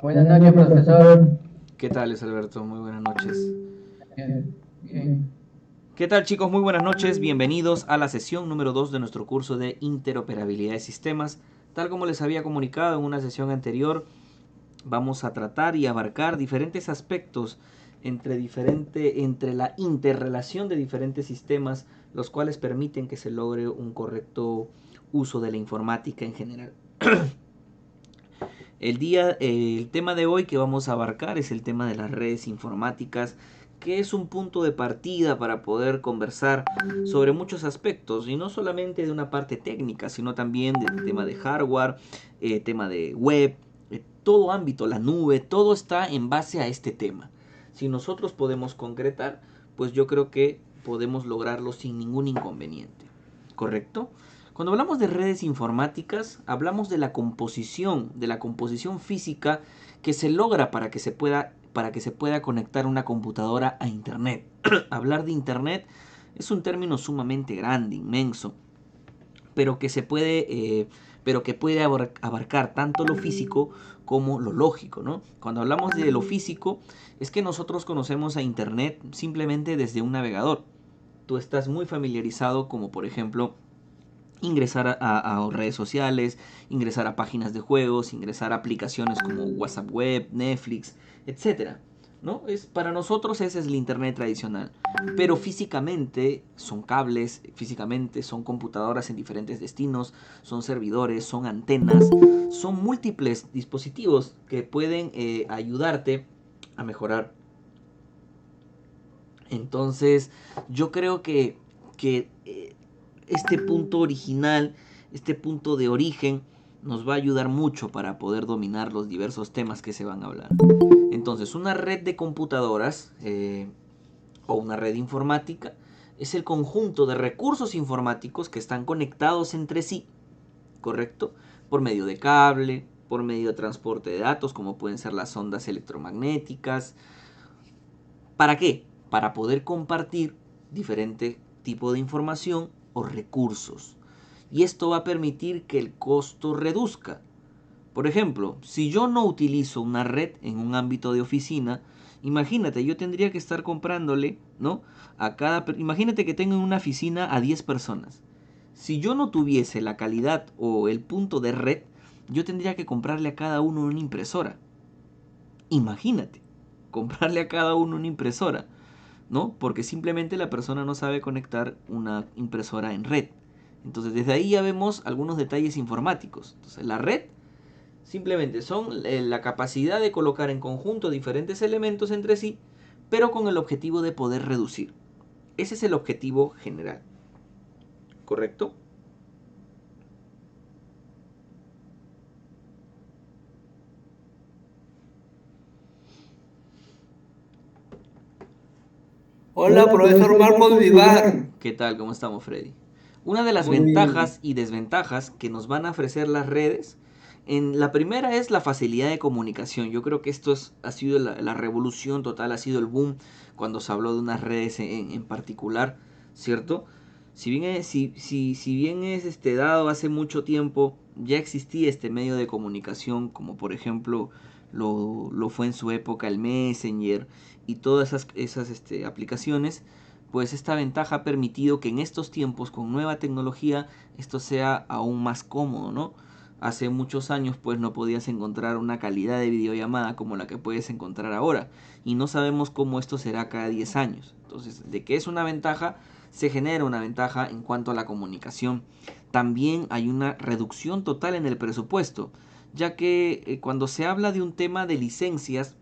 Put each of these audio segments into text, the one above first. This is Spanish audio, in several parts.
Buenas noches, profesor. ¿Qué tal, Luis Alberto? Muy buenas noches. Bien, bien. ¿Qué tal, chicos? Muy buenas noches. Bienvenidos a la sesión número 2 de nuestro curso de interoperabilidad de sistemas. Tal como les había comunicado en una sesión anterior, vamos a tratar y abarcar diferentes aspectos entre la interrelación de diferentes sistemas, los cuales permiten que se logre un correcto uso de la informática en general. El tema de hoy que vamos a abarcar es el tema de las redes informáticas, que es un punto de partida para poder conversar sobre muchos aspectos, y no solamente de una parte técnica, sino también del tema de hardware, tema de web, todo ámbito, la nube, todo está en base a este tema. Si nosotros podemos concretar, pues yo creo que podemos lograrlo sin ningún inconveniente. ¿Correcto? Cuando hablamos de redes informáticas, hablamos de la composición física que se logra para que se pueda conectar una computadora a Internet. Hablar de Internet es un término sumamente grande, inmenso, pero que se puede, pero que puede abarcar tanto lo físico como lo lógico, ¿no? Cuando hablamos de lo físico, es que nosotros conocemos a Internet simplemente desde un navegador. Tú estás muy familiarizado, como por ejemplo ingresar a redes sociales, ingresar a páginas de juegos, ingresar a aplicaciones como WhatsApp Web, Netflix, etcétera. ¿No? Para nosotros ese es el Internet tradicional. Pero físicamente son cables, físicamente son computadoras en diferentes destinos, son servidores, son antenas, son múltiples dispositivos que pueden ayudarte a mejorar. Entonces, yo creo que este punto original, este punto de origen, nos va a ayudar mucho para poder dominar los diversos temas que se van a hablar. Entonces, una red de computadoras o una red informática es el conjunto de recursos informáticos que están conectados entre sí, ¿correcto? Por medio de cable, por medio de transporte de datos, como pueden ser las ondas electromagnéticas. ¿Para qué? Para poder compartir diferente tipo de información o recursos. Y esto va a permitir que el costo reduzca. Por ejemplo, si yo no utilizo una red en un ámbito de oficina, imagínate, yo tendría que estar comprándole, ¿no? Imagínate que tengo en una oficina a 10 personas. Si yo no tuviese la calidad o el punto de red, yo tendría que comprarle a cada uno una impresora. Imagínate, comprarle a cada uno una impresora. ¿No? Porque simplemente la persona no sabe conectar una impresora en red. Entonces, desde ahí ya vemos algunos detalles informáticos. Entonces, la red simplemente son la capacidad de colocar en conjunto diferentes elementos entre sí, pero con el objetivo de poder reducir. Ese es el objetivo general. ¿Correcto? Hola, profesor Marcos Vivar. ¿Qué tal? ¿Cómo estamos, Freddy? Una de las Muy bien. ventajas y desventajas que nos van a ofrecer las redes, la primera es la facilidad de comunicación. Yo creo que ha sido la revolución total, ha sido el boom cuando se habló de unas redes en particular, ¿cierto? Si bien es dado hace mucho tiempo, ya existía este medio de comunicación, como por ejemplo lo fue en su época el Messenger y todas esas aplicaciones, pues esta ventaja ha permitido que en estos tiempos con nueva tecnología esto sea aún más cómodo, ¿no? Hace muchos años pues no podías encontrar una calidad de videollamada como la que puedes encontrar ahora, y no sabemos cómo esto será cada 10 años. Entonces, de que es una ventaja, se genera una ventaja en cuanto a la comunicación. También hay una reducción total en el presupuesto, ya que cuando se habla de un tema de licencias,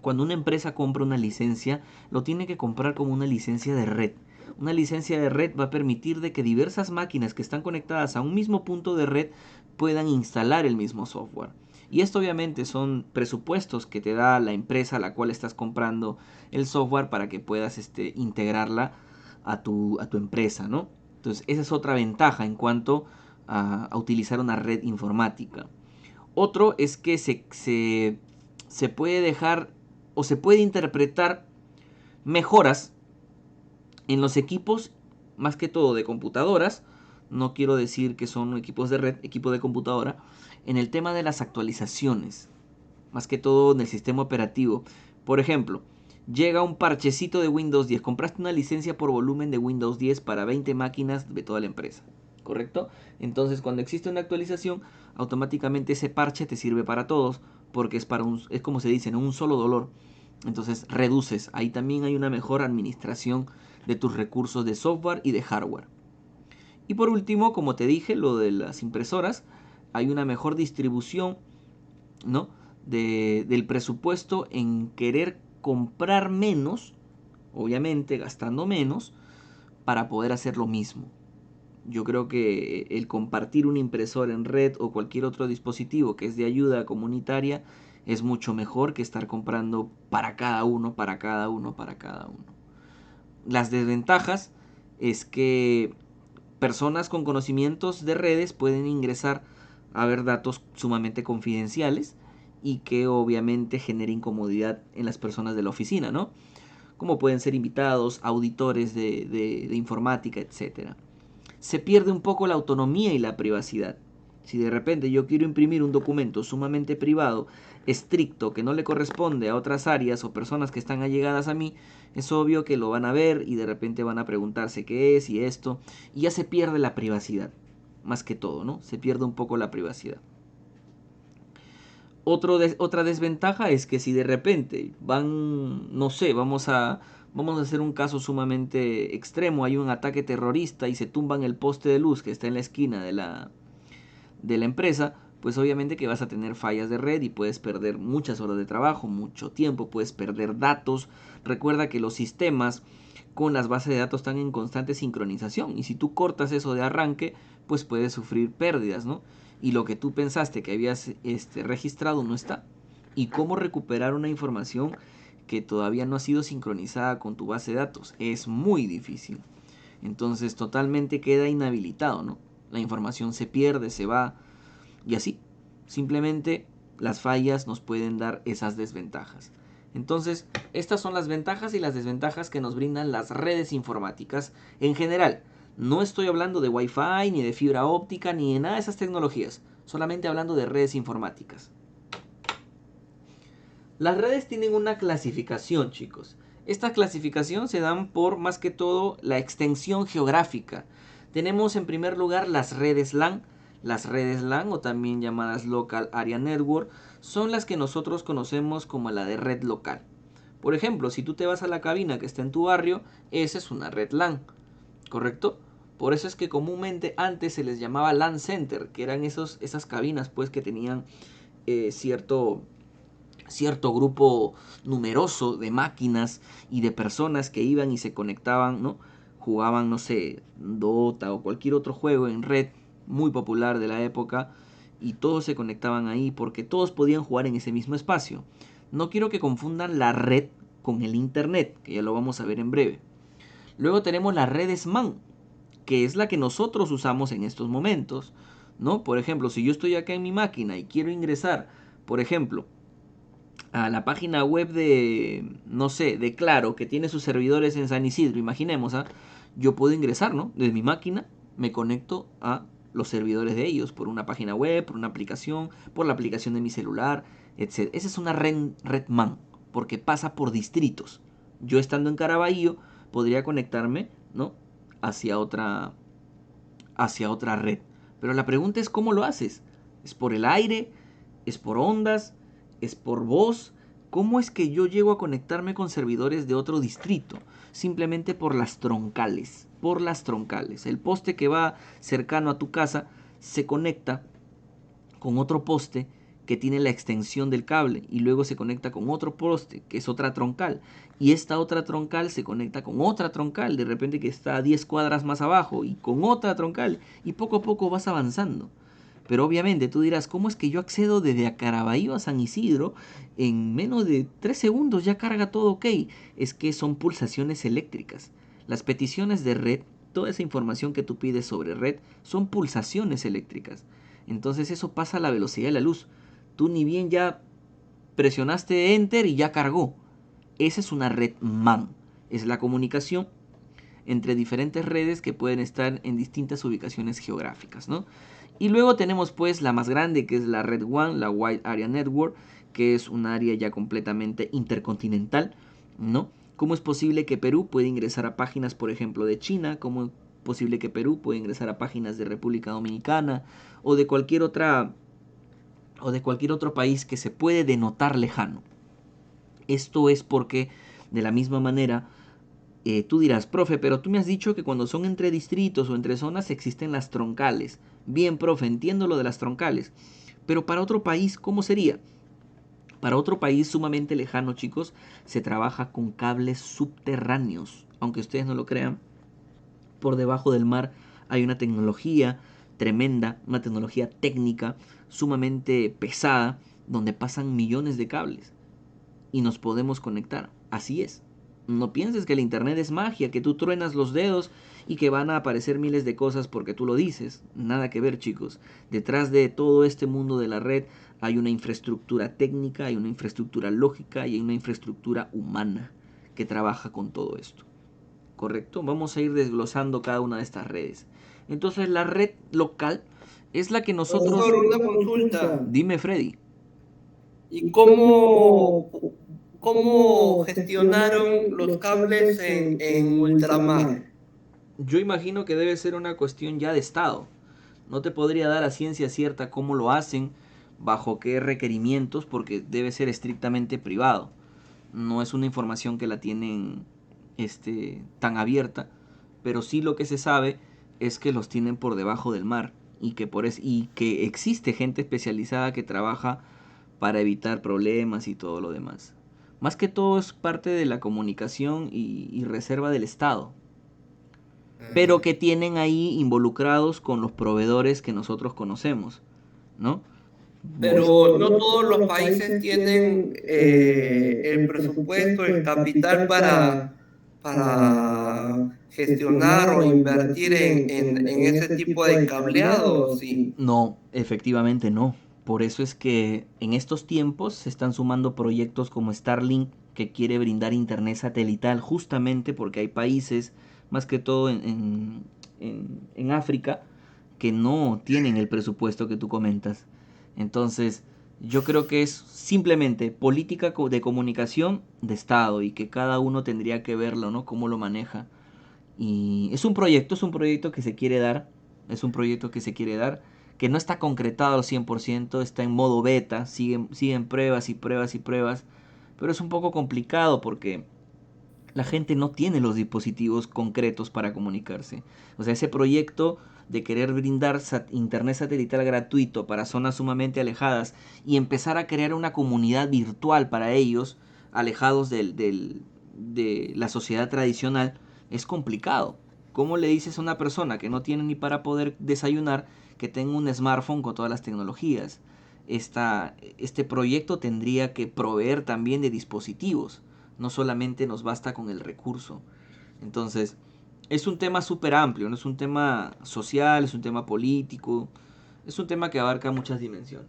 cuando una empresa compra una licencia, lo tiene que comprar como una licencia de red. Una licencia de red va a permitir de que diversas máquinas que están conectadas a un mismo punto de red puedan instalar el mismo software. Y esto obviamente son presupuestos que te da la empresa a la cual estás comprando el software para que puedas integrarla a tu empresa, ¿no? Entonces esa es otra ventaja en cuanto a utilizar una red informática. Otro es que se puede dejar o se puede interpretar mejoras en los equipos, más que todo de computadoras. No quiero decir que son equipos de red, equipo de computadora, en el tema de las actualizaciones. más que todo en el sistema operativo. Por ejemplo, llega un parchecito de Windows 10, compraste una licencia por volumen de Windows 10 para 20 máquinas de toda la empresa, ¿correcto? Entonces cuando existe una actualización, automáticamente ese parche te sirve para todos, porque es como se dice, ¿no? Un solo dolor. Entonces reduces, ahí también hay una mejor administración de tus recursos de software y de hardware. Y por último, como te dije, lo de las impresoras, hay una mejor distribución, ¿no? Del presupuesto en querer comprar menos, obviamente gastando menos, para poder hacer lo mismo. Yo creo que el compartir un impresor en red o cualquier otro dispositivo que es de ayuda comunitaria es mucho mejor que estar comprando para cada uno, para cada uno, para cada uno. Las desventajas es que personas con conocimientos de redes pueden ingresar a ver datos sumamente confidenciales y que obviamente genera incomodidad en las personas de la oficina, ¿no? Como pueden ser invitados, auditores de informática, etcétera. Se pierde un poco la autonomía y la privacidad. Si de repente yo quiero imprimir un documento sumamente privado, estricto, que no le corresponde a otras áreas o personas que están allegadas a mí, es obvio que lo van a ver y de repente van a preguntarse qué es y esto, y ya se pierde la privacidad, más que todo, ¿no? Se pierde un poco la privacidad. Otra desventaja es que si de repente van, no sé, vamos a hacer un caso sumamente extremo, hay un ataque terrorista y se tumban el poste de luz que está en la esquina de la empresa, pues obviamente que vas a tener fallas de red y puedes perder muchas horas de trabajo, mucho tiempo, puedes perder datos. Recuerda que los sistemas con las bases de datos están en constante sincronización y si tú cortas eso de arranque, pues puedes sufrir pérdidas, ¿no? Y lo que tú pensaste que habías registrado no está. ¿Y cómo recuperar una información que todavía no ha sido sincronizada con tu base de datos? Es muy difícil. Entonces totalmente queda inhabilitado, ¿no? La información se pierde, se va y así. Simplemente las fallas nos pueden dar esas desventajas. Entonces, estas son las ventajas y las desventajas que nos brindan las redes informáticas en general. No estoy hablando de Wi-Fi, ni de fibra óptica, ni de nada de esas tecnologías. Solamente hablando de redes informáticas. Las redes tienen una clasificación, chicos. Esta clasificación se dan por más que todo la extensión geográfica. Tenemos en primer lugar las redes LAN. Las redes LAN o también llamadas Local Area Network son las que nosotros conocemos como la de red local. Por ejemplo, si tú te vas a la cabina que está en tu barrio, esa es una red LAN, ¿correcto? Por eso es que comúnmente antes se les llamaba LAN Center, que eran esas cabinas pues que tenían cierto grupo numeroso de máquinas y de personas que iban y se conectaban, ¿no? Jugaban, no sé, Dota o cualquier otro juego en red muy popular de la época y todos se conectaban ahí porque todos podían jugar en ese mismo espacio. No quiero que confundan la red con el internet, que ya lo vamos a ver en breve. Luego tenemos las redes MAN, que es la que nosotros usamos en estos momentos, ¿no? Por ejemplo, si yo estoy acá en mi máquina y quiero ingresar, por ejemplo, a la página web de, no sé, de Claro, que tiene sus servidores en San Isidro, imaginemos, ¿ah? Yo puedo ingresar, ¿no? Desde mi máquina me conecto a los servidores de ellos por una página web, por una aplicación, por la aplicación de mi celular, etc. Esa es una red MAN, porque pasa por distritos. Yo estando en Caraballo podría conectarme, ¿no? Hacia otra red. Pero la pregunta es cómo lo haces. ¿Es por el aire? ¿Es por ondas? ¿Es por voz? ¿Cómo es que yo llego a conectarme con servidores de otro distrito? Simplemente por las troncales. Por las troncales. El poste que va cercano a tu casa se conecta con otro poste que tiene la extensión del cable y luego se conecta con otro poste que es otra troncal y esta otra troncal se conecta con otra troncal de repente que está a 10 cuadras más abajo y con otra troncal y poco a poco vas avanzando. Pero obviamente tú dirás, ¿cómo es que yo accedo desde Acaraballo a San Isidro en menos de 3 segundos ya carga todo ok? Es que son pulsaciones eléctricas. Las peticiones de red, toda esa información que tú pides sobre red, son pulsaciones eléctricas. Entonces eso pasa a la velocidad de la luz. Tú ni bien ya presionaste enter y ya cargó. Esa es una red MAN. Es la comunicación entre diferentes redes que pueden estar en distintas ubicaciones geográficas, ¿no? Y luego tenemos pues la más grande, que es la Red One, la Wide Area Network, que es un área ya completamente intercontinental, ¿no? ¿Cómo es posible que Perú pueda ingresar a páginas, por ejemplo, de China? ¿Cómo es posible que Perú pueda ingresar a páginas de República Dominicana o de cualquier otro país que se puede denotar lejano? Esto es porque, de la misma manera, tú dirás, profe, pero tú me has dicho que cuando son entre distritos o entre zonas existen las troncales. Bien, profe, entiendo lo de las troncales. Pero para otro país, ¿cómo sería? Para otro país sumamente lejano, chicos, se trabaja con cables subterráneos. Aunque ustedes no lo crean, por debajo del mar hay una tecnología tremenda, una tecnología técnica sumamente pesada, donde pasan millones de cables y nos podemos conectar. Así es. No pienses que el internet es magia, que tú truenas los dedos y que van a aparecer miles de cosas porque tú lo dices. Nada que ver, chicos. Detrás de todo este mundo de la red hay una infraestructura técnica, hay una infraestructura lógica y hay una infraestructura humana que trabaja con todo esto. ¿Correcto? Vamos a ir desglosando cada una de estas redes. Entonces la red local es la que nosotros... Profesor, una consulta. Dime, Freddy. ¿Y cómo gestionaron los cables en ultramar? Yo imagino que debe ser una cuestión ya de Estado. No te podría dar a ciencia cierta cómo lo hacen, bajo qué requerimientos, porque debe ser estrictamente privado. No es una información que la tienen tan abierta, pero sí lo que se sabe es que los tienen por debajo del mar y que existe gente especializada que trabaja para evitar problemas y todo lo demás. Más que todo es parte de la comunicación y reserva del Estado, pero que tienen ahí involucrados con los proveedores que nosotros conocemos, ¿no? Pero no todos los países tienen el presupuesto, el capital para gestionar o invertir en ese tipo de cableado, sí. No, efectivamente no. Por eso es que en estos tiempos se están sumando proyectos como Starlink, que quiere brindar internet satelital justamente porque hay países, más que todo en África, que no tienen el presupuesto que tú comentas. Entonces, yo creo que es simplemente política de comunicación de Estado y que cada uno tendría que verlo, ¿no? Cómo lo maneja. Y es un proyecto que se quiere dar, es un proyecto que se quiere dar, que no está concretado al 100%, está en modo beta, siguen pruebas y pruebas y pruebas, pero es un poco complicado porque la gente no tiene los dispositivos concretos para comunicarse. O sea, ese proyecto de querer brindar internet satelital gratuito para zonas sumamente alejadas y empezar a crear una comunidad virtual para ellos, alejados de la sociedad tradicional, es complicado. ¿Cómo le dices a una persona que no tiene ni para poder desayunar que tenga un smartphone con todas las tecnologías? Este proyecto tendría que proveer también de dispositivos. No solamente nos basta con el recurso. Entonces, es un tema súper amplio, no es un tema social, es un tema político, es un tema que abarca muchas dimensiones.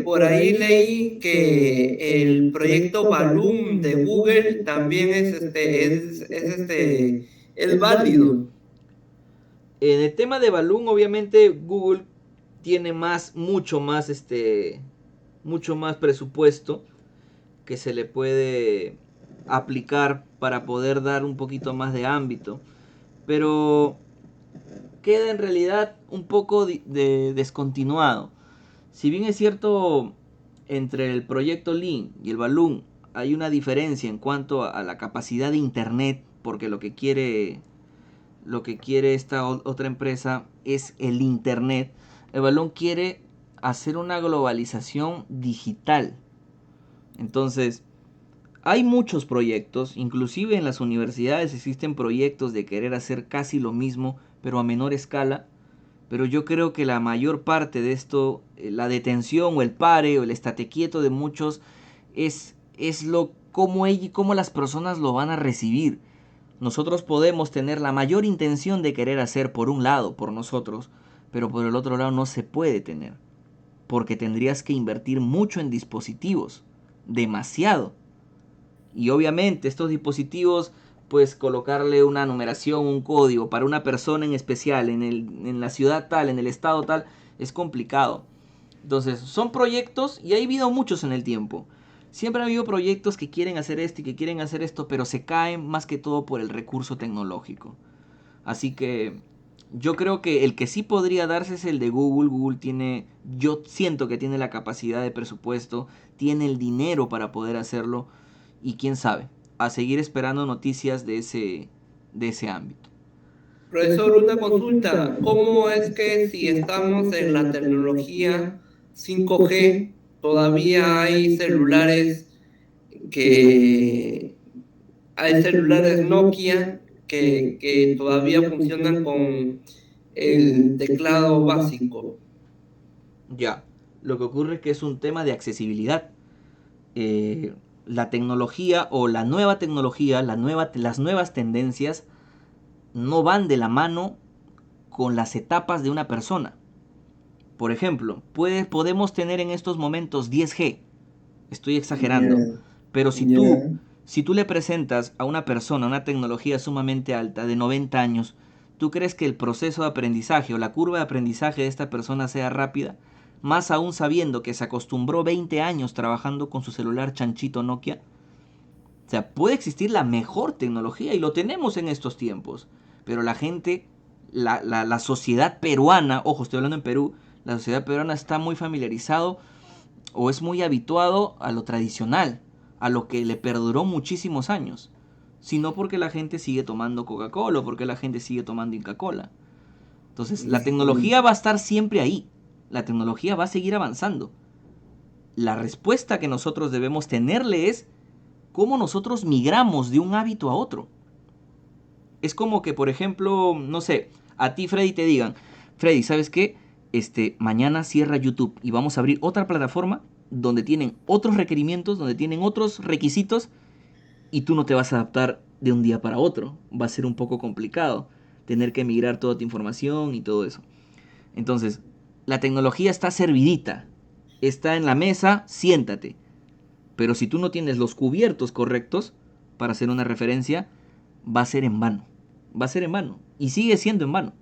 Por ahí leí que el proyecto Balloon de Google también es válido. En el tema de Balloon, obviamente Google tiene mucho más presupuesto que se le puede aplicar para poder dar un poquito más de ámbito. Pero queda en realidad un poco descontinuado. Si bien es cierto, entre el proyecto Lean y el Balloon hay una diferencia en cuanto a la capacidad de internet, porque lo que quiere esta otra empresa es el internet. El Balloon quiere hacer una globalización digital. Entonces, hay muchos proyectos, inclusive en las universidades existen proyectos de querer hacer casi lo mismo, pero a menor escala. Pero yo creo que la mayor parte de esto, la detención o el pare o el estate quieto de muchos, cómo las personas lo van a recibir. Nosotros podemos tener la mayor intención de querer hacer por un lado, por nosotros, pero por el otro lado no se puede tener, porque tendrías que invertir mucho en dispositivos, demasiado. Y obviamente estos dispositivos pues colocarle una numeración, un código para una persona en especial, en la ciudad tal, en el estado tal, es complicado. Entonces, son proyectos y ha habido muchos en el tiempo. Siempre ha habido proyectos que quieren hacer esto y que quieren hacer esto, pero se caen más que todo por el recurso tecnológico. Así que yo creo que el que sí podría darse es el de Google. Google tiene, yo siento que tiene la capacidad de presupuesto, tiene el dinero para poder hacerlo y quién sabe, a seguir esperando noticias de ese ámbito. Profesor, una consulta. ¿Cómo es que si estamos en la tecnología 5G, todavía que hay celulares Nokia que todavía funcionan con el teclado básico? Ya, lo que ocurre es que es un tema de accesibilidad. Eh, la tecnología o la nueva tecnología, las nuevas tendencias no van de la mano con las etapas de una persona. Por ejemplo, podemos tener en estos momentos 10G, estoy exagerando, Ya, pero ya. si tú le presentas a una persona una tecnología sumamente alta de 90 años, ¿tú crees que el proceso de aprendizaje o la curva de aprendizaje de esta persona sea rápida? Más aún sabiendo que se acostumbró 20 años trabajando con su celular chanchito Nokia. O sea, puede existir la mejor tecnología y lo tenemos en estos tiempos. Pero la gente, la sociedad peruana, ojo, estoy hablando en Perú, la sociedad peruana está muy familiarizado o es muy habituado a lo tradicional, a lo que le perduró muchísimos años. Sino porque la gente sigue tomando Coca-Cola o porque la gente sigue tomando Inca-Cola. Entonces, la tecnología va a estar siempre ahí. La tecnología va a seguir avanzando. La respuesta que nosotros debemos tenerle es cómo nosotros migramos de un hábito a otro. Es como que, por ejemplo, no sé, a ti, Freddy, te digan, Freddy, ¿sabes qué? Mañana cierra YouTube y vamos a abrir otra plataforma donde tienen otros requerimientos, donde tienen otros requisitos y tú no te vas a adaptar de un día para otro. Va a ser un poco complicado tener que migrar toda tu información y todo eso. Entonces, la tecnología está servidita, está en la mesa, siéntate. Pero si tú no tienes los cubiertos correctos para hacer una referencia, va a ser en vano. Va a ser en vano. Y sigue siendo en vano.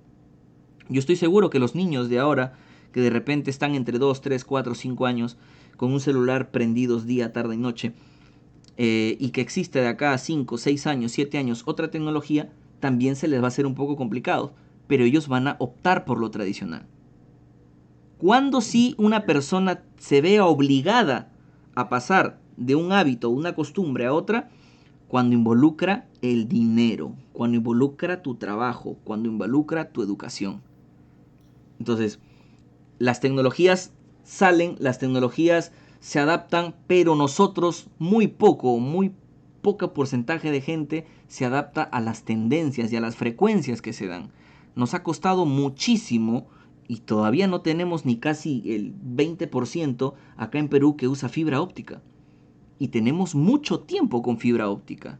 Yo estoy seguro que los niños de ahora, que de repente están entre 2, 3, 4, 5 años, con un celular prendidos día, tarde y noche, y que existe de acá a 5, 6 años, 7 años otra tecnología, también se les va a hacer un poco complicado. Pero ellos van a optar por lo tradicional. ¿Cuándo si una persona se vea obligada a pasar de un hábito, una costumbre a otra? Cuando involucra el dinero, cuando involucra tu trabajo, cuando involucra tu educación. Entonces, las tecnologías salen, las tecnologías se adaptan, pero nosotros muy poco porcentaje de gente se adapta a las tendencias y a las frecuencias que se dan. Nos ha costado muchísimo y todavía no tenemos ni casi el 20% acá en Perú que usa fibra óptica. Y tenemos mucho tiempo con fibra óptica,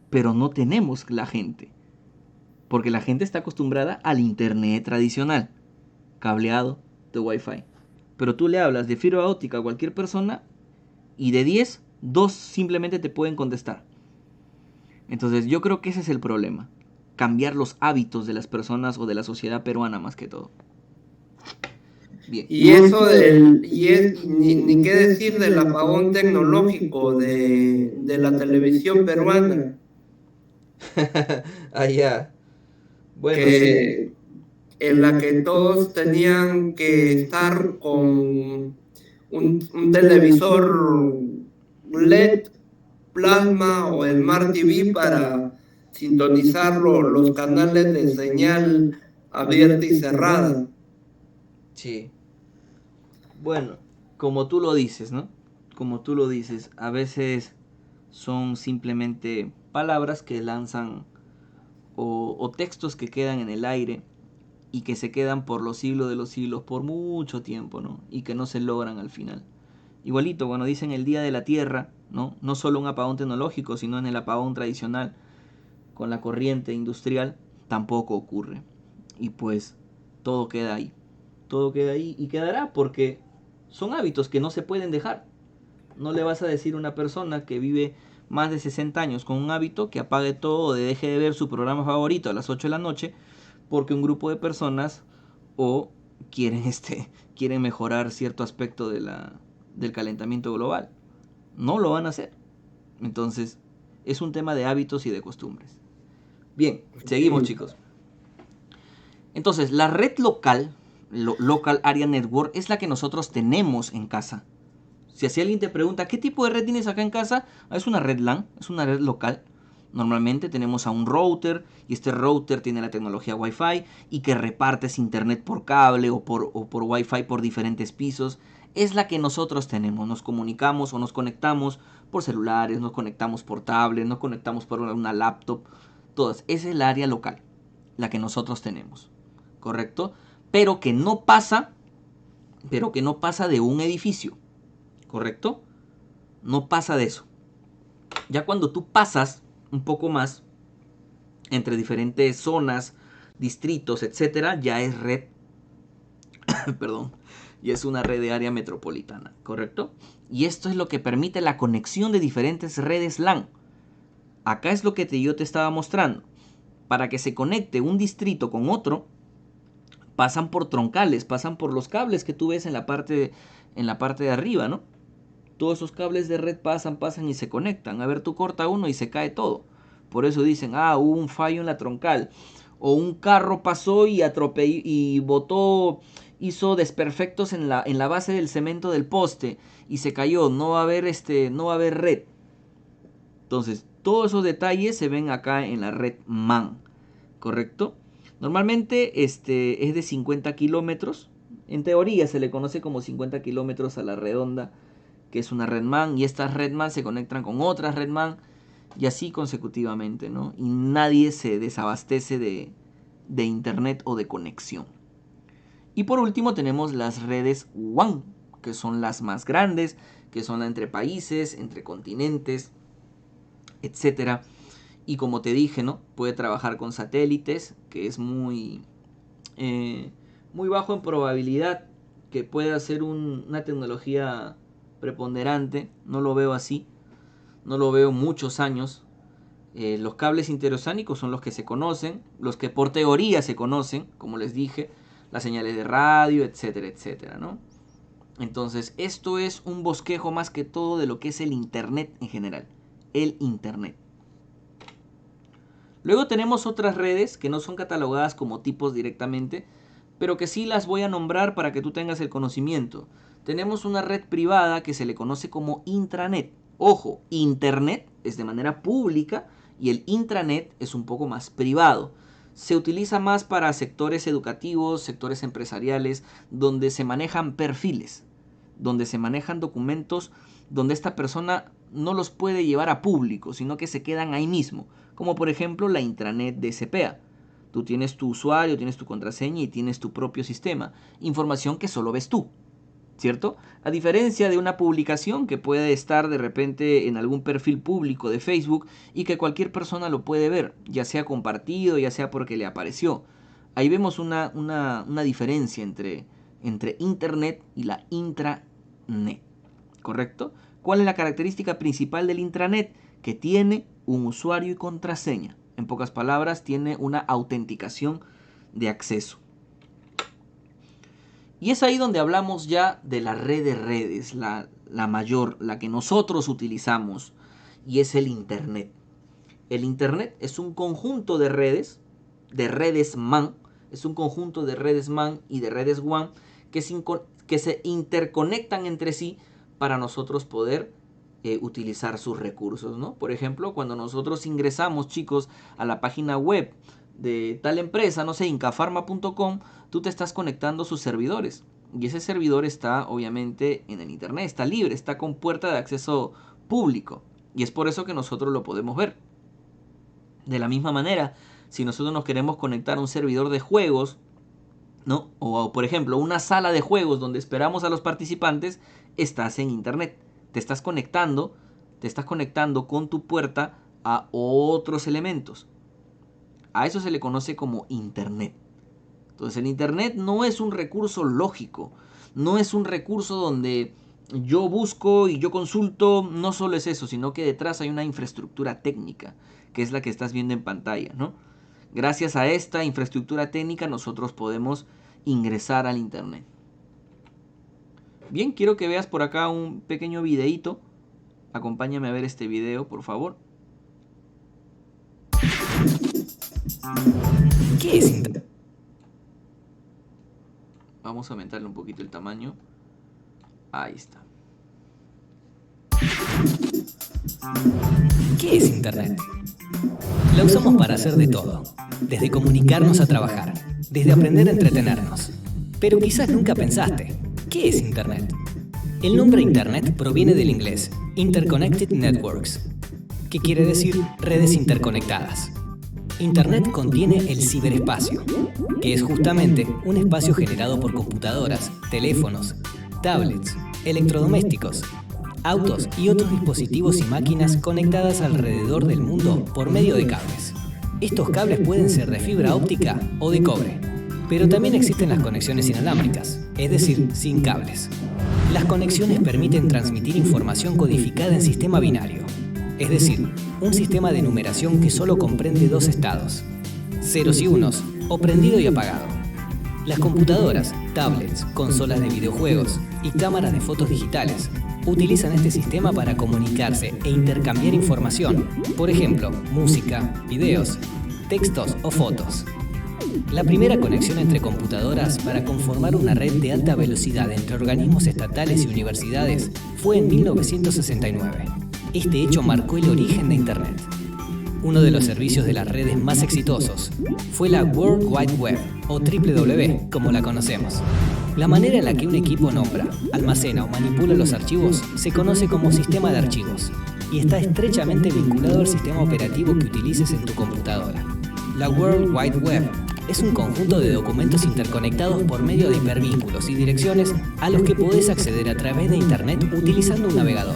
pero no tenemos la gente. Porque la gente está acostumbrada al internet tradicional, cableado de Wi-Fi. Pero tú le hablas de fibra óptica a cualquier persona y de 10, 2 simplemente te pueden contestar. Entonces yo creo que ese es el problema. Cambiar los hábitos de las personas o de la sociedad peruana más que todo. Bien. Ni qué decir del apagón tecnológico de la televisión peruana, Ah, ya. Bueno, sí. que en la que todos tenían que estar con un televisor LED, plasma o Smart TV para sintonizar los canales de señal abierta y cerrada. Sí. Bueno, como tú lo dices, ¿no? Como tú lo dices, a veces son simplemente palabras que lanzan o textos que quedan en el aire y que se quedan por los siglos de los siglos, por mucho tiempo, ¿no? Y que no se logran al final. Igualito, cuando dicen el Día de la Tierra, ¿no? No solo un apagón tecnológico, sino en el apagón tradicional con la corriente industrial, tampoco ocurre. Y pues todo queda ahí. Todo queda ahí y quedará porque son hábitos que no se pueden dejar. No le vas a decir a una persona que vive más de 60 años con un hábito, que apague todo o deje de ver su programa favorito a las 8 de la noche porque un grupo de personas o quieren mejorar cierto aspecto del calentamiento global. No lo van a hacer. Entonces, es un tema de hábitos y de costumbres. Bien, seguimos, chicos. Entonces, la red local, Local Area Network, es la que nosotros tenemos en casa. Si así alguien te pregunta, ¿qué tipo de red tienes acá en casa? Es una red LAN, es una red local. Normalmente tenemos a un router y este router tiene la tecnología Wi-Fi y que repartes internet por cable o por Wi-Fi por diferentes pisos. Es la que nosotros tenemos. Nos comunicamos o nos conectamos por celulares, nos conectamos por tablet, nos conectamos por una laptop. Todas. Esa es el área local, la que nosotros tenemos. ¿Correcto? Pero que no pasa de un edificio. ¿Correcto? No pasa de eso. Ya cuando tú pasas un poco más entre diferentes zonas, distritos, etcétera, ya es red, perdón, ya es una red de área metropolitana, ¿correcto? Y esto es lo que permite la conexión de diferentes redes LAN. Acá es lo que yo te estaba mostrando. Para que se conecte un distrito con otro, pasan por troncales, pasan por los cables que tú ves en la parte de arriba, ¿no? Todos esos cables de red pasan y se conectan. A ver, tú corta uno y se cae todo. Por eso dicen, hubo un fallo en la troncal. O un carro pasó y atropelló y botó, hizo desperfectos en la base del cemento del poste y se cayó. No va a haber red. Entonces, todos esos detalles se ven acá en la red MAN, ¿correcto? Normalmente es de 50 kilómetros. En teoría se le conoce como 50 kilómetros a la redonda, que es una red MAN, y estas red MAN se conectan con otras red MAN y así consecutivamente, ¿no? Y nadie se desabastece de internet o de conexión. Y por último tenemos las redes WAN, que son las más grandes, que son entre países, entre continentes, etcétera. Y como te dije, ¿no? Puede trabajar con satélites, que es muy bajo en probabilidad que pueda ser una tecnología preponderante. No lo veo así. No lo veo muchos años. Los cables interoceánicos son los que se conocen, los que por teoría se conocen, como les dije, las señales de radio, etcétera, etcétera, ¿no? Entonces, esto es un bosquejo más que todo de lo que es el Internet en general. El Internet. Luego tenemos otras redes que no son catalogadas como tipos directamente, pero que sí las voy a nombrar para que tú tengas el conocimiento. Tenemos una red privada que se le conoce como intranet. Ojo, Internet es de manera pública y el intranet es un poco más privado. Se utiliza más para sectores educativos, sectores empresariales, donde se manejan perfiles, donde se manejan documentos, donde esta persona no los puede llevar a público, sino que se quedan ahí mismo, como por ejemplo la intranet de CPA. Tú tienes tu usuario, tienes tu contraseña y tienes tu propio sistema, información que solo ves tú, ¿cierto? A diferencia de una publicación que puede estar de repente en algún perfil público de Facebook y que cualquier persona lo puede ver, ya sea compartido, ya sea porque le apareció. Ahí vemos una diferencia entre Internet y la intranet, ¿correcto? ¿Cuál es la característica principal del intranet? Que tiene un usuario y contraseña. En pocas palabras, tiene una autenticación de acceso. Y es ahí donde hablamos ya de la red de redes, la mayor, la que nosotros utilizamos, y es el Internet. El Internet es un conjunto de redes MAN, es un conjunto de redes MAN y de redes WAN que se interconectan entre sí para nosotros poder utilizar sus recursos, ¿no? Por ejemplo, cuando nosotros ingresamos, chicos, a la página web de tal empresa, no sé, incafarma.com, tú te estás conectando a sus servidores. Y ese servidor está, obviamente, en el Internet, está libre, está con puerta de acceso público. Y es por eso que nosotros lo podemos ver. De la misma manera, si nosotros nos queremos conectar a un servidor de juegos, ¿no? O por ejemplo, una sala de juegos donde esperamos a los participantes, estás en Internet. Te estás conectando con tu puerta a otros elementos. A eso se le conoce como Internet. Entonces el Internet no es un recurso lógico, no es un recurso donde yo busco y yo consulto, no solo es eso, sino que detrás hay una infraestructura técnica, que es la que estás viendo en pantalla, ¿no? Gracias a esta infraestructura técnica nosotros podemos ingresar al internet. Bien, quiero que veas por acá un pequeño videíto. Acompáñame a ver este video, por favor. ¿Qué es internet? Vamos a aumentarle un poquito el tamaño. Ahí está. ¿Qué es internet? La usamos para hacer de todo, desde comunicarnos a trabajar, desde aprender a entretenernos. Pero quizás nunca pensaste, ¿qué es internet? El nombre internet proviene del inglés Interconnected Networks, que quiere decir redes interconectadas. Internet contiene el ciberespacio, que es justamente un espacio generado por computadoras, teléfonos, tablets, electrodomésticos, autos y otros dispositivos y máquinas conectadas alrededor del mundo por medio de cables. Estos cables pueden ser de fibra óptica o de cobre, pero también existen las conexiones inalámbricas, es decir, sin cables. Las conexiones permiten transmitir información codificada en sistema binario, es decir, un sistema de numeración que solo comprende dos estados, ceros y unos, o prendido y apagado. Las computadoras, tablets, consolas de videojuegos y cámaras de fotos digitales utilizan este sistema para comunicarse e intercambiar información, por ejemplo, música, videos, textos o fotos. La primera conexión entre computadoras para conformar una red de alta velocidad entre organismos estatales y universidades fue en 1969. Este hecho marcó el origen de Internet. Uno de los servicios de las redes más exitosos fue la World Wide Web, o WWW, como la conocemos. La manera en la que un equipo nombra, almacena o manipula los archivos se conoce como sistema de archivos y está estrechamente vinculado al sistema operativo que utilices en tu computadora. La World Wide Web es un conjunto de documentos interconectados por medio de hipervínculos y direcciones a los que podés acceder a través de Internet utilizando un navegador.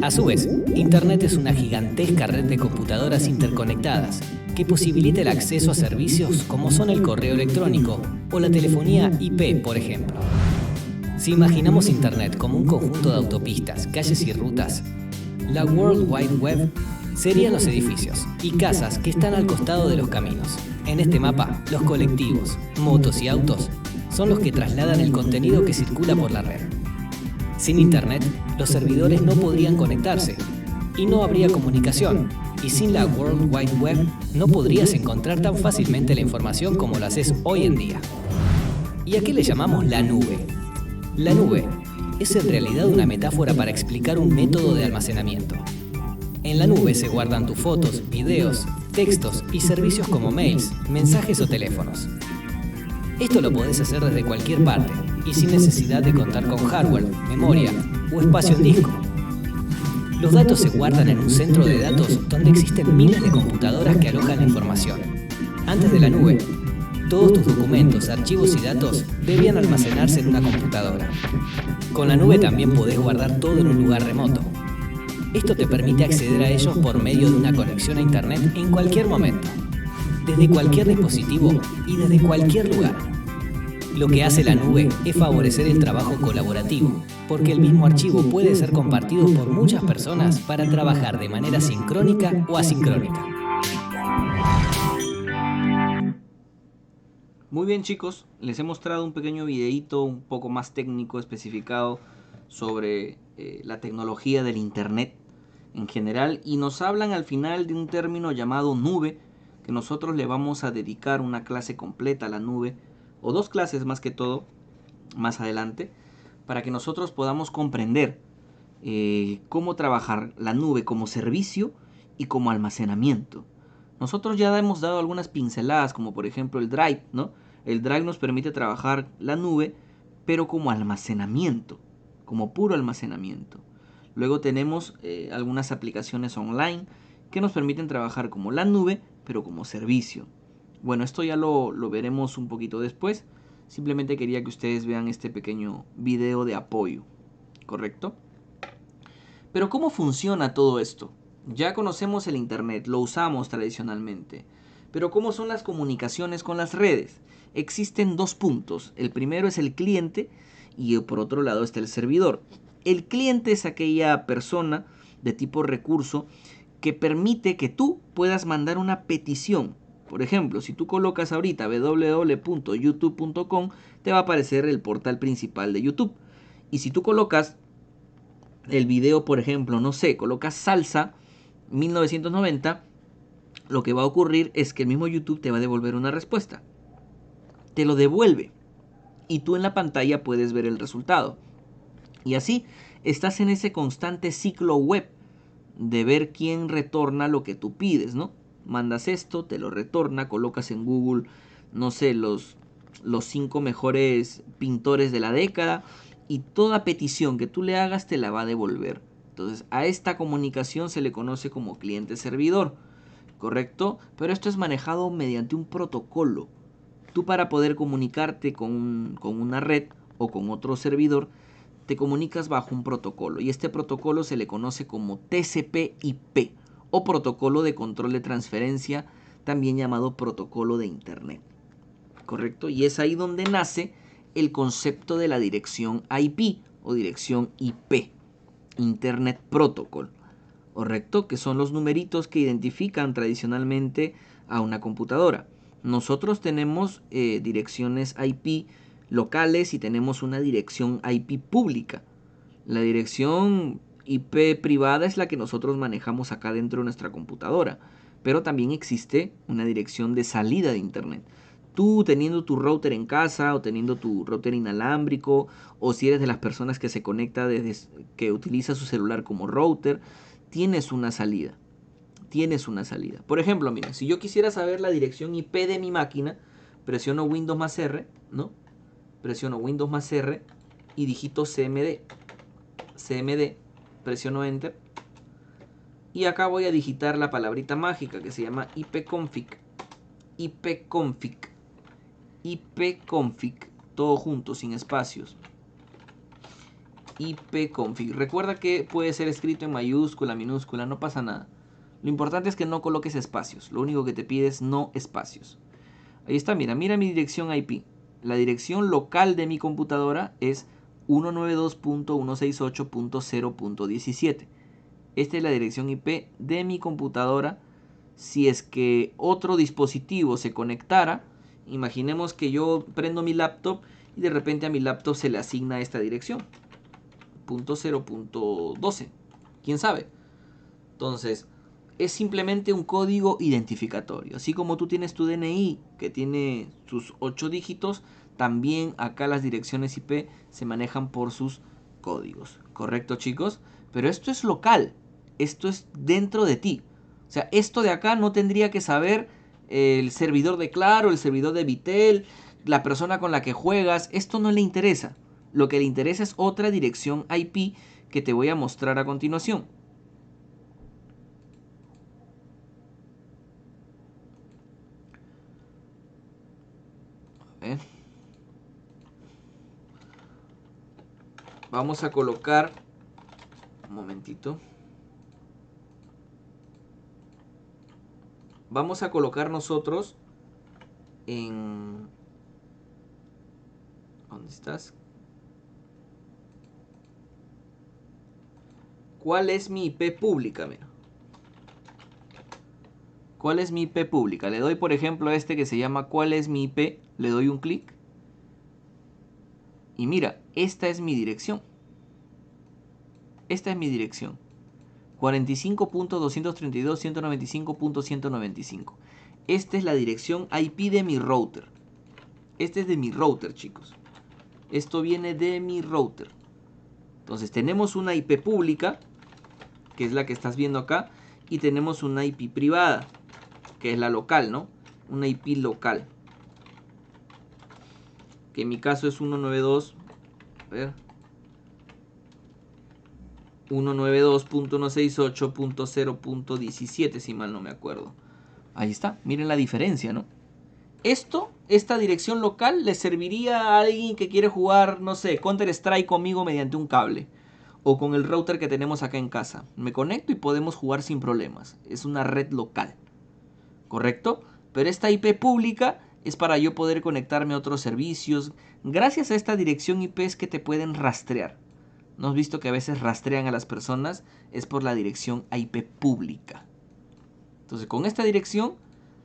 A su vez, Internet es una gigantesca red de computadoras interconectadas que posibilita el acceso a servicios como son el correo electrónico o la telefonía IP, por ejemplo. Si imaginamos Internet como un conjunto de autopistas, calles y rutas, la World Wide Web serían los edificios y casas que están al costado de los caminos. En este mapa, los colectivos, motos y autos son los que trasladan el contenido que circula por la red. Sin Internet, los servidores no podrían conectarse y no habría comunicación. Y sin la World Wide Web, no podrías encontrar tan fácilmente la información como lo haces hoy en día. ¿Y a qué le llamamos la nube? La nube es en realidad una metáfora para explicar un método de almacenamiento. En la nube se guardan tus fotos, videos, textos y servicios como mails, mensajes o teléfonos. Esto lo podés hacer desde cualquier parte y sin necesidad de contar con hardware, memoria o espacio en disco. Los datos se guardan en un centro de datos donde existen miles de computadoras que alojan la información. Antes de la nube, todos tus documentos, archivos y datos debían almacenarse en una computadora. Con la nube también podés guardar todo en un lugar remoto. Esto te permite acceder a ellos por medio de una conexión a Internet en cualquier momento, desde cualquier dispositivo y desde cualquier lugar. Lo que hace la nube es favorecer el trabajo colaborativo, porque el mismo archivo puede ser compartido por muchas personas para trabajar de manera sincrónica o asincrónica. Muy bien, chicos, les he mostrado un pequeño videíto un poco más técnico, especificado sobre la tecnología del Internet en general, y nos hablan al final de un término llamado nube, que nosotros le vamos a dedicar una clase completa a la nube, o dos clases más que todo, más adelante, para que nosotros podamos comprender cómo trabajar la nube como servicio y como almacenamiento. Nosotros ya hemos dado algunas pinceladas, como por ejemplo el Drive, ¿no? El Drive nos permite trabajar la nube, pero como almacenamiento, como puro almacenamiento. Luego tenemos algunas aplicaciones online que nos permiten trabajar como la nube, pero como servicio. Bueno, esto ya lo veremos un poquito después. Simplemente quería que ustedes vean este pequeño video de apoyo, ¿correcto? Pero ¿cómo funciona todo esto? Ya conocemos el Internet, lo usamos tradicionalmente. Pero ¿cómo son las comunicaciones con las redes? Existen dos puntos. El primero es el cliente y por otro lado está el servidor. El cliente es aquella persona de tipo recurso que permite que tú puedas mandar una petición. Por ejemplo, si tú colocas ahorita www.youtube.com, te va a aparecer el portal principal de YouTube. Y si tú colocas el video, por ejemplo, no sé, colocas salsa 1990, lo que va a ocurrir es que el mismo YouTube te va a devolver una respuesta. Te lo devuelve. Y tú en la pantalla puedes ver el resultado. Y así estás en ese constante ciclo web de ver quién retorna lo que tú pides, ¿no? Mandas esto, te lo retorna, colocas en Google, no sé, los 5 mejores pintores de la década, y toda petición que tú le hagas te la va a devolver. Entonces, a esta comunicación se le conoce como cliente-servidor, ¿correcto? Pero esto es manejado mediante un protocolo. Tú, para poder comunicarte con una red o con otro servidor, te comunicas bajo un protocolo, y este protocolo se le conoce como TCP/IP o protocolo de control de transferencia, también llamado protocolo de internet, ¿correcto? Y es ahí donde nace el concepto de la dirección IP o dirección IP, Internet Protocol, ¿correcto? Que son los numeritos que identifican tradicionalmente a una computadora. Nosotros tenemos direcciones IP locales y tenemos una dirección IP pública. La dirección IP privada es la que nosotros manejamos acá dentro de nuestra computadora, pero también existe una dirección de salida de internet. Tú, teniendo tu router en casa o teniendo tu router inalámbrico, o si eres de las personas que se conecta que utiliza su celular como router, tienes una salida. Por ejemplo, mira, si yo quisiera saber la dirección IP de mi máquina, presiono Windows más R, ¿no? Presiono Windows más R y digito CMD, presiono Enter, y acá voy a digitar la palabrita mágica que se llama ipconfig, todo junto, sin espacios. ipconfig. Recuerda que puede ser escrito en mayúscula, minúscula, no pasa nada. Lo importante es que no coloques espacios. Lo único que te pide es no espacios. Ahí está, mira mi dirección IP. La dirección local de mi computadora es 192.168.0.17. Esta es la dirección IP de mi computadora. Si es que otro dispositivo se conectara, imaginemos que yo prendo mi laptop y de repente a mi laptop se le asigna esta dirección, .0.12. ¿Quién sabe? Entonces, es simplemente un código identificatorio. Así como tú tienes tu DNI, que tiene sus 8 dígitos, también acá las direcciones IP se manejan por sus códigos. ¿Correcto, chicos? Pero esto es local. Esto es dentro de ti. O sea, esto de acá no tendría que saber el servidor de Claro, el servidor de Vitel, la persona con la que juegas. Esto no le interesa. Lo que le interesa es otra dirección IP que te voy a mostrar a continuación. Vamos a colocar un momentito. Vamos a colocar nosotros en... ¿Dónde estás? ¿Cuál es mi IP pública? Mira. ¿Cuál es mi IP pública? Le doy, por ejemplo, a este que se llama ¿cuál es mi IP? Le doy un clic. Y mira, esta es mi dirección. Esta es mi dirección. 45.232.195.195. Esta es la dirección IP de mi router. Este es de mi router, chicos. Esto viene de mi router. Entonces tenemos una IP pública, que es la que estás viendo acá, y tenemos una IP privada, que es la local, ¿no? Una IP local, que en mi caso es 192. A ver. 192.168.0.17, si mal no me acuerdo. Ahí está, miren la diferencia, ¿no? Esta dirección local le serviría a alguien que quiere jugar, no sé, Counter Strike conmigo mediante un cable, o con el router que tenemos acá en casa. Me conecto y podemos jugar sin problemas. Es una red local, ¿correcto? Pero esta IP pública es para yo poder conectarme a otros servicios. Gracias a esta dirección IP es que te pueden rastrear. ¿No has visto que a veces rastrean a las personas? Es por la dirección IP pública. Entonces, con esta dirección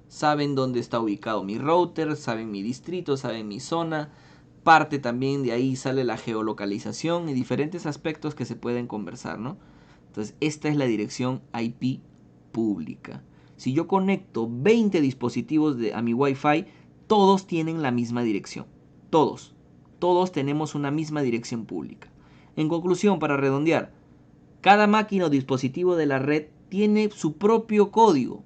saben dónde está ubicado mi router, saben mi distrito, saben mi zona. Parte también de ahí sale la geolocalización y diferentes aspectos que se pueden conversar, ¿no? Entonces, esta es la dirección IP pública. Si yo conecto 20 dispositivos a mi Wi-Fi, todos tienen la misma dirección. Todos. Todos tenemos una misma dirección pública. En conclusión, para redondear, cada máquina o dispositivo de la red tiene su propio código.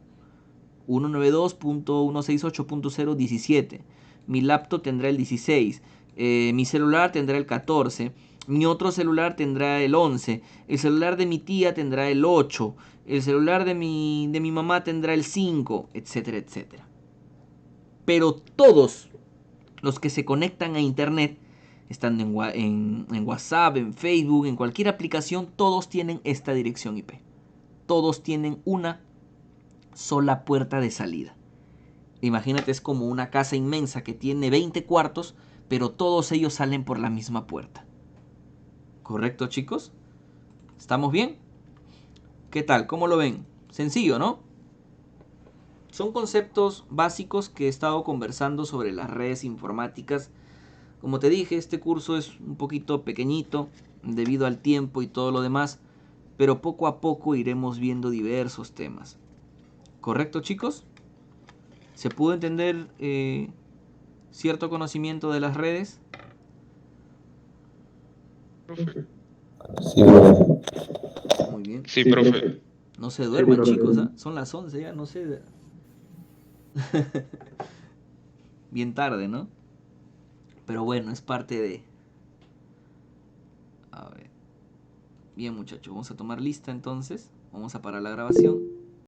192.168.0.17. Mi laptop tendrá el 16. Mi celular tendrá el 14. Mi otro celular tendrá el 11. El celular de mi tía tendrá el 8. El celular de mi mamá tendrá el 5, etcétera, etcétera. Pero todos los que se conectan a internet, estando en WhatsApp, en Facebook, en cualquier aplicación, todos tienen esta dirección IP. Todos tienen una sola puerta de salida. Imagínate, es como una casa inmensa que tiene 20 cuartos, pero todos ellos salen por la misma puerta. ¿Correcto, chicos? ¿Estamos bien? ¿Qué tal? ¿Cómo lo ven? Sencillo, ¿no? Son conceptos básicos que he estado conversando sobre las redes informáticas. Como te dije, este curso es un poquito pequeñito debido al tiempo y todo lo demás, pero poco a poco iremos viendo diversos temas. ¿Correcto, chicos? ¿Se pudo entender cierto conocimiento de las redes? Sí, profe. Muy bien. Sí, profe. No se duerman, chicos, ¿eh? Son las 11 ya, no sé. Bien tarde, ¿no? Pero bueno, es parte de... A ver. Bien, muchachos, vamos a tomar lista entonces. Vamos a parar la grabación.